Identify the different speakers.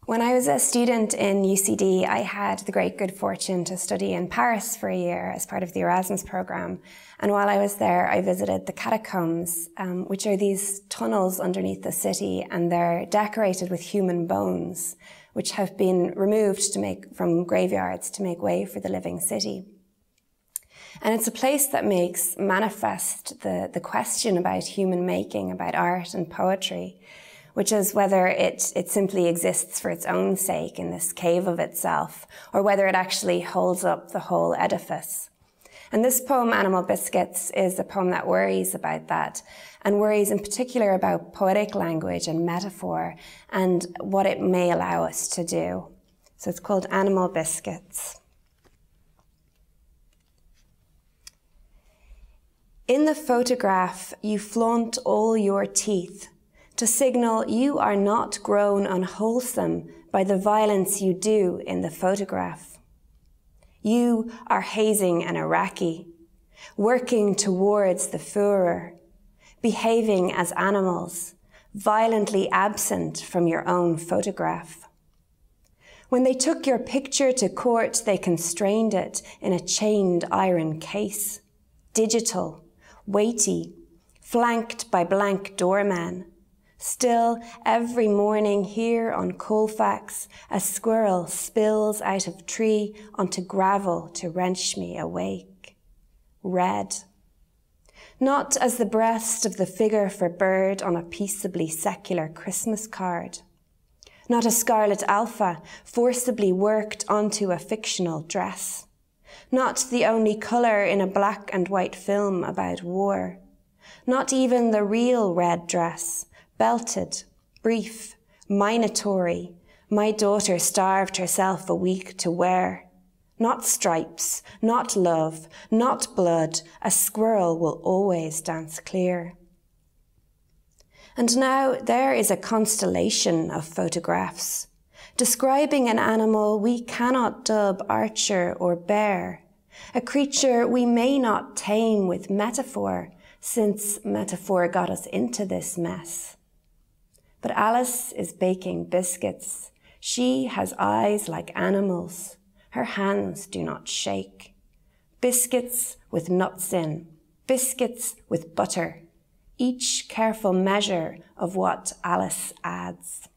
Speaker 1: When I was a student in UCD, I had the great good fortune to study in Paris for a year as part of the Erasmus programme. And while I was there, I visited the catacombs, which are these tunnels underneath the city, and they're decorated with human bones, which have been removed from graveyards to make way for the living city. And it's a place that makes manifest the question about human making, about art and poetry, which is whether it simply exists for its own sake in this cave of itself, or whether it actually holds up the whole edifice. And this poem, Animal Biscuits, is a poem that worries about that, and worries in particular about poetic language and metaphor and what it may allow us to do. So it's called Animal Biscuits. In the photograph, you flaunt all your teeth to signal you are not grown unwholesome by the violence you do in the photograph. You are hazing an Iraqi, working towards the Führer, behaving as animals, violently absent from your own photograph. When they took your picture to court, they constrained it in a chained iron case, digital, weighty, flanked by blank doormen. Still, every morning here on Colfax, a squirrel spills out of tree onto gravel to wrench me awake. Red. Not as the breast of the figure for bird on a peaceably secular Christmas card. Not a scarlet alpha forcibly worked onto a fictional dress. Not the only colour in a black and white film about war. Not even the real red dress. Belted, brief, minatory, my daughter starved herself a week to wear. Not stripes, not love, not blood, a squirrel will always dance clear. And now there is a constellation of photographs, describing an animal we cannot dub archer or bear, a creature we may not tame with metaphor, since metaphor got us into this mess. But Alice is baking biscuits. She has eyes like animals. Her hands do not shake. Biscuits with nuts in, biscuits with butter, each careful measure of what Alice adds.